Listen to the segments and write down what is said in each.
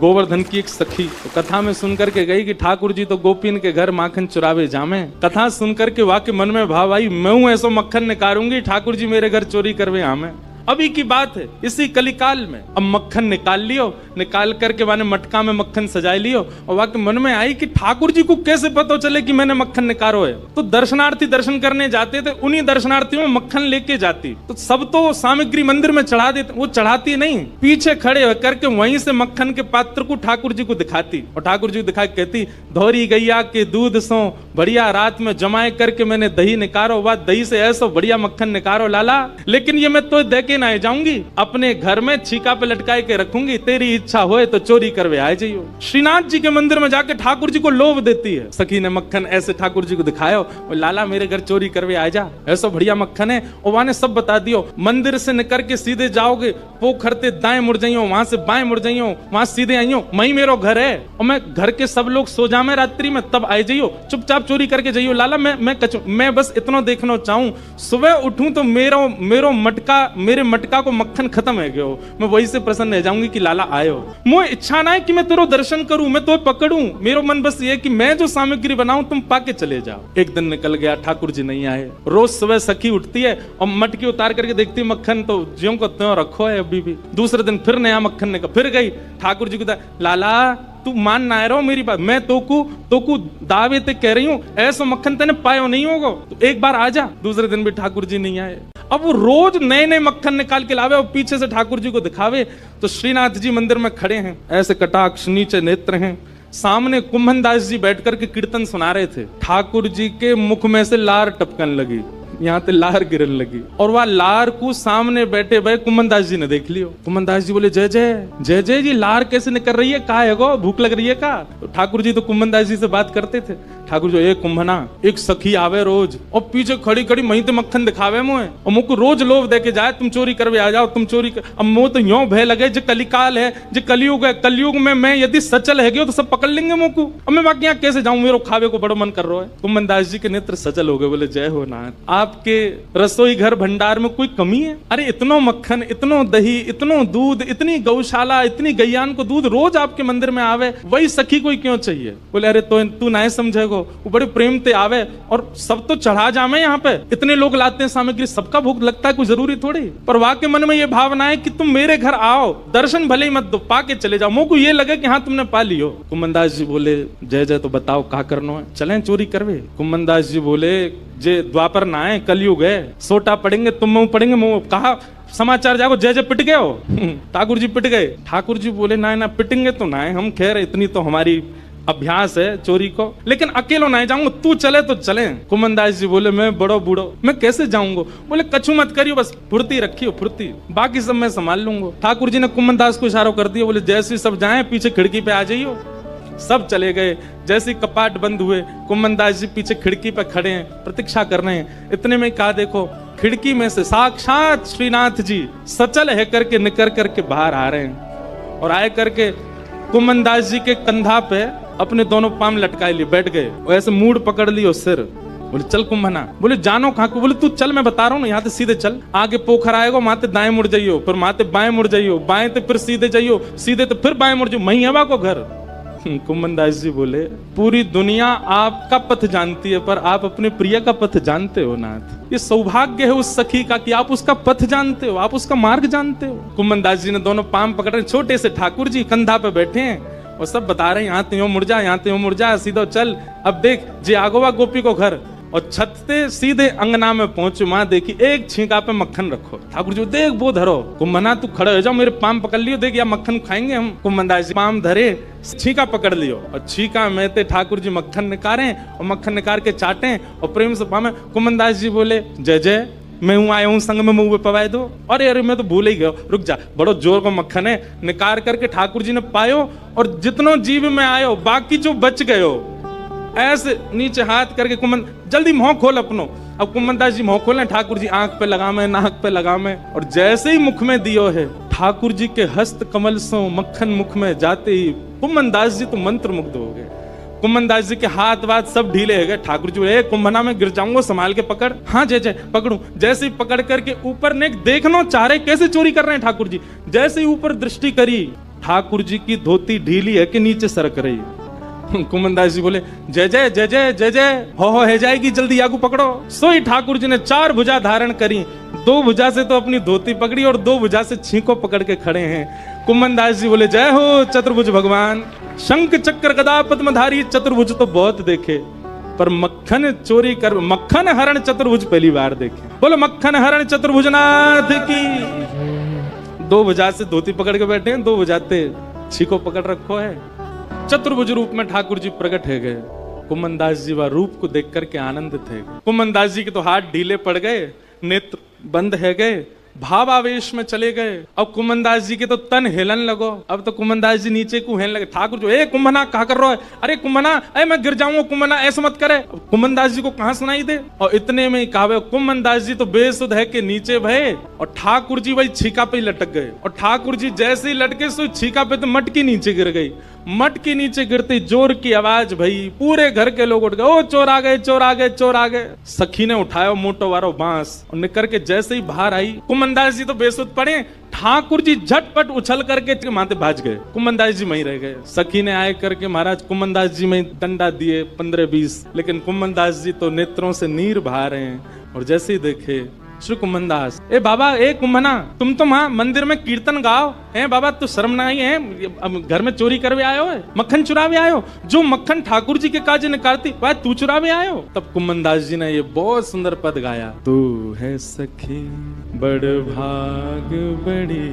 गोवर्धन की एक सखी तो कथा में सुनकर के गई कि ठाकुर जी तो गोपीन के घर माखन चुरावे जामे। कथा सुनकर के वाकई मन में भाव आई, मैं हूं ऐसो मक्खन निकालूंगी, ठाकुर जी मेरे घर चोरी करवे आमे। अभी की बात है, इसी कलिकाल में अब मक्खन निकाल लियो, निकाल करके माने मटका में मक्खन सजाए लियो और वाकई मन में आई कि ठाकुर जी को कैसे पता चले कि मैंने मक्खन निकालो है। तो दर्शनार्थी दर्शन करने जाते थे, उन्हीं दर्शनार्थियों में मक्खन लेके जाती। तो सब तो सामग्री मंदिर में चढ़ा देते, वो चढ़ाती नहीं, पीछे खड़े होकर के वहीं से मक्खन के पात्र को ठाकुर जी को दिखाती और ठाकुर जी को दिखा के कहती, धौरी गैया के दूध सो बढ़िया रात में जमाए करके मैंने दही निकारो, वह दही से ऐसा बढ़िया मक्खन निकारो लाला, लेकिन ये मैं तो देखे ना जाऊंगी, अपने घर में छीका पे लटकाए के रखूंगी, तेरी इच्छा होए तो चोरी करवे आ जाइयो। श्रीनाथ जी के मंदिर में जाके ठाकुर जी को लोभ देती है। सखी ने मक्खन ऐसे ठाकुर जी को दिखाया और लाला मेरे घर चोरी करवे आ जा, ऐसा बढ़िया मक्खन है। और वहां ने सब बता दियो, मंदिर से निकल के सीधे जाओगे, पोखरते दाएं मुड़ जाइयो, वहां से बाएं मुड़ जाइयो, वहां सीधे आइयो, वही मेरो घर है और मैं घर के सब लोग सो जामे रात्रि में, तब आ जाइयो, चुपचाप चोरी करके जाइयो। लाला मैं बस इतना देखना चाहूं, सुबह उठूं तो मेरो मटका, मेरे मटका को मक्खन खत्म है गयो, मैं वही से प्रसन्न रह जाऊंगी कि लाला आयो। मुझे इच्छा ना है कि मैं तेरो दर्शन करूं, मैं तो पकड़ूं, मेरो मन बस ये कि मैं जो सामग्री बनाऊं तुम पाके चले जाओ। एक दिन निकल गया, ठाकुर जी नहीं आए। रोज सुबह सखी उठती है और मटकी उतार करके देखती है मक्खन तो ज्यों को त्यों रखो है अभी भी। दूसरे दिन फिर नया मक्खन निकल, फिर गई ठाकुर जी को, लाला तू मान ना रहो मेरी बात, मैं तोकू दावे ते कह रही हूँ, ऐसा मक्खन तेने पायो नहीं होगा, तो एक बार आ जा। दूसरे दिन भी ठाकुर जी नहीं आए। अब वो रोज नए नए मक्खन निकाल के लावे और पीछे से ठाकुर जी को दिखावे। तो श्रीनाथ जी मंदिर में खड़े हैं, ऐसे कटाक्ष नीचे नेत्र हैं, सामने कुंभन दास जी बैठकर के कीर्तन सुना रहे थे। ठाकुर जी के मुख में से लार टपकन लगी, यहाँ पे लार गिरन लगी और वह लार को सामने बैठे भाई कुंभन दास जी ने देख लियो। कुंभन दास जी बोले, जय जय जय जय जी, लार कैसे निकल रही है, का है गो, भूख लग रही है का? तो ठाकुर जी तो कुंभन दास जी से बात करते थे। ठाकुर जी, एक कुंभना, एक सखी आवे रोज और पीछे खड़ी खड़ी मही तो मक्खन दिखावे मुझे और मुझको रोज लोभ दे के जाए, तुम चोरी करवे आ जाओ, तुम चोरी कर। अब मुझे तो यूं भय लगे, जो कलिकाल है, जो कलयुग है, कलयुग में मैं यदि सचल है गयो तो सब पकड़ लेंगे मुझको, अब मैं बाकी यहाँ कैसे जाऊं, मेरे खावे को बड़ा मन कर रहा है। कुंभन दास जी के नेत्र सचल हो गए, बोले, जय हो नाथ, आपके रसोई घर भंडार में कोई कमी है? अरे इतनो मक्खन, इतनो दही, इतनो दूध, इतनी गौशाला, इतनी गैयान को दूध रोज आपके मंदिर में आवे, वही सखी कोई क्यों चाहिए? बोले, अरे तो तू ना समझेगो, वो बड़े प्रेम ते आवे और सब तो चढ़ा जामे, यहाँ पे इतने लोग लाते हैं सामग्री, सबका भूख लगता है, कोई जरूरी थोड़ी। पर वाकई मन में ये भावना है कि तुम मेरे घर आओ, दर्शन भले ही मत दो, पाके चले जाओ, मुझको ये लगे कि हाँ तुमने पा लियो। कुंभन दास जी बोले, जय जय, तो बताओ क्या करना है, चलें चोरी करवे? कुंभन दास जी बोले, जे द्वापर ना है, कलयुग है, सोटा पड़ेंगे, तुम मुंह पड़ेंगे, मुंह कहा समाचार जागो, जय जय पिट गए हो। ठाकुर जी पिट गए। ठाकुर जी बोले, ना पिटेंगे तो ना है, हम खैर इतनी तो हमारी अभ्यास है चोरी को, लेकिन अकेलो नहीं जाऊंगा, तू चले तो चले। कुंभन दास जी बोले, मैं बड़ो बूढ़ो, मैं कैसे जाऊंगा? बोले, कछु मत करियो, बस फुर्ती रखियो, फुर्ती, बाकी सब मैं संभाल लूंगा। ठाकुर जी ने कुंभन दास को इशारा कर दिया, बोले, जैसे सब जाएं पीछे खिड़की पे आ जाइयो। सब चले गए। जैसे कपाट बंद हुए, कुंभन दास जी पीछे खिड़की पे खड़े हैं, प्रतीक्षा कर रहे हैं। इतने में कहा, देखो खिड़की में से साक्षात श्रीनाथ जी सचल है करके निकल करके बाहर आ रहे हैं और आए करके कुंभन दास जी के कंधा पे अपने दोनों पांव लटकाए लिए बैठ गए, ऐसे मूड पकड़ लियो सिर। बोले, चल कुंभना। बोले, जानो कहाँ को? बोले, तू चल, मैं बता रहा हूँ ना, यहाँ से सीधे चल, आगे पोखर आएगा, माते दाएं मुड़ जाइयो, फिर माते बाएं मुड़ जाइयो, बाएं तो फिर सीधे जाइयो, सीधे तो फिर बाएं मुड़ जाइयो, मही हवा को घर। कुंभन दास जी बोले, पूरी दुनिया आपका पथ जानती है, पर आप अपने प्रिय का पथ जानते हो नाथ। ये सौभाग्य है उस सखी का कि आप उसका पथ जानते हो, आप उसका मार्ग जानते हो। कुंभन दास जी ने दोनों पांव पकड़ रहे, छोटे से ठाकुर जी कंधा पे बैठे हैं और सब बता रहे हैं, यहाँ तो यूं मुड़ जा, यहाँ तो यूं मुड़ जा, सीधा चल। अब देख जे आगोवा गोपी को घर और छत से सीधे अंगना में पहुंचे, मां देखी एक छींका पे मक्खन रखो। ठाकुर जी, देख वो धरो। कुंभना, तू खड़े हो जाओ, मेरे पाम पकड़ लियो, देख या मक्खन खाएंगे हम। कुंभन दास जी पाम धरे, छींका पकड़ लियो और छींका में ते ठाकुर जी मक्खन निकाले और मक्खन निकाल के चाटे और प्रेम से पामे। कुंभन दास जी बोले, जय जय, मैं हूँ आया हूँ संग में मुंह पवाए दो। अरे मैं तो भूल ही गया, रुक जा, बड़ो जोर को मक्खन है। निकाल करके ठाकुर जी ने पायो और जितनो जीव में आयो, बाकी जो बच गयो, ऐसे नीचे हाथ करके कुंभन, जल्दी मुंह खोल अपनो। अब कुंभन दास जी मुंह खोले, ठाकुर जी आंख पे लगामे, नाक पे लगामे और जैसे ही मुख में दियो है, ठाकुर जी के हस्त कमल से मक्खन मुख में जाते ही कुंभन दास जी तो मंत्र मुग्ध हो गए। कुंभन दास जी के हाथ वाथ सब ढीले हो गए। ठाकुर जी, ए कुंभना में गिर जाऊंगा, संभाल के पकड़। हाँ जय जय, पकड़ू। जैसे ही पकड़ करके ऊपर ने देखनो चाह रहे कैसे चोरी कर रहे हैं ठाकुर जी। जैसे ही ऊपर दृष्टि करी, ठाकुर जी की धोती ढीली है कि नीचे सरक रही है। कुमनदास जी बोले जय जय जय जय जय जय, हो है जाएगी, जल्दी आगू पकड़ो। सोई ठाकुर जी ने 4 भुजा धारण करी, 2 भुजा से तो अपनी धोती पकड़ी और 2 भुजा से छींको पकड़ के खड़े हैं। कुमनदास जी बोले जय हो चतुर्भुज भगवान, शंख चक्र गदा पद्मधारी चतुर्भुज तो बहुत देखे, पर मक्खन चोरी कर, मक्खन हरण चतुर्भुज पहली बार देखे। बोलो मक्खन हरण चतुर्भुज नाथ की। 2 भुजा से धोती पकड़ के बैठे हैं, 2 भुजाते छीको पकड़ रखो है। चतुर्भुज रूप में ठाकुर जी प्रकट है गए। कुमनदास जी वह रूप को देख करके आनंदित है गए। कुमनदास जी के तो हाथ ढीले पड़ गए, नेत्र बंद है गए, भाव आवेश में चले गए। अब कुमनदास जी के तो तन हिलन लगो। अब तो कुमनदास जी नीचे को हेलने लगे। ठाकुर जो ए कुंभना कहा कर रहा है, अरे कुंभना ए मैं गिर जाऊंगा, कुंभना ऐसा मत करे। कुमनदास जी को कहां सुनाई दे। और इतने में ही कहा कुमनदास जी तो बेसुध है के नीचे भये और ठाकुर जी वही छीका पे लटक गए। और ठाकुर जी जैसे ही लटके सो छीका पे तो मटकी नीचे गिर गई। मटकी नीचे गिरती जोर की आवाज भई, पूरे घर के लोग उठ गए, ओ चोर आ गए, चोर आ गए, चोर आ गए। सखी ने उठाया मोटो वारो बांस और निकल के जैसे ही बाहर आई, कुमनदास जी तो बेसुध पड़े। ठाकुर जी झटपट उछल करके माथे भाज गए, कुमनदास जी वहीं रह गए। सखी ने आए करके महाराज कुमनदास जी में डंडा दिए 15-20, लेकिन कुमनदास जी तो नेत्रों से नीर बहा रहे हैं। और जैसे ही देखे श्री कुमनदास, ए बाबा ए कुंभना, तुम तो वहां मंदिर में कीर्तन गाओ है बाबा, तू शर्म नहीं है, अब घर में चोरी करवे आयो है, मक्खन चुरावे आयो, जो मक्खन ठाकुर जी के काज निकालती वह तू चुरावे आयो। तब कुमनदास जी ने ये बहुत सुंदर पद गाया, तू है सखी बड़ भाग बड़ी,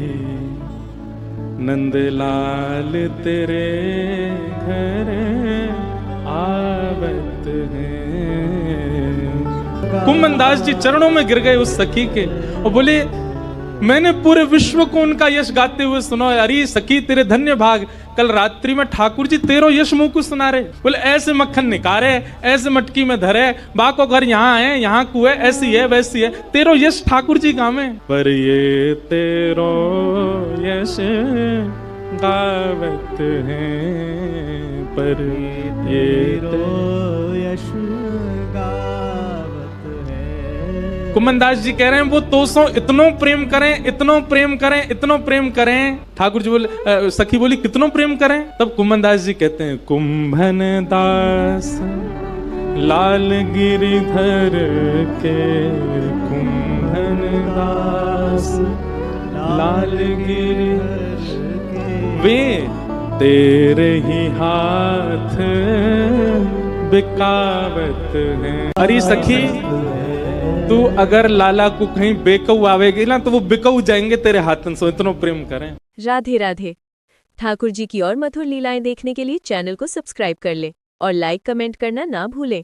नंदलाल तेरे घर आवत है। कुमनदास जी चरणों में गिर गए उस सखी के और बोले मैंने पूरे विश्व को उनका यश गाते हुए सुना। अरे सखी तेरे धन्य भाग, कल रात्रि में ठाकुर जी तेरो यश मुंह को सुना रहे। बोले ऐसे मक्खन निकारे, ऐसे मटकी में धरे, बाको घर यहाँ है, यहाँ को है, ऐसी है वैसी है, तेरो यश ठाकुर जी गावे। पर ये तेरो यश गावत है, पर ये तेरो यश कुमनदास जी कह रहे हैं वो तो सो इतनो प्रेम करें, इतनो प्रेम करें, इतनो प्रेम करें। ठाकुर जी बोले, सखी बोली कितनो प्रेम करें। तब कुमनदास जी कहते हैं कुंभन दास लाल गिरिधर के, कुंभन दास लाल गिरिधर वे तेरे ही हाथ बिकावत है। अरे सखी तू अगर लाला को कहीं बेकऊ आवेगी ना तो वो बिकऊ जाएंगे तेरे हाथन से, इतना प्रेम करें। राधे राधे। ठाकुर जी की और मधुर लीलाएं देखने के लिए चैनल को सब्सक्राइब कर ले और लाइक कमेंट करना ना भूलें।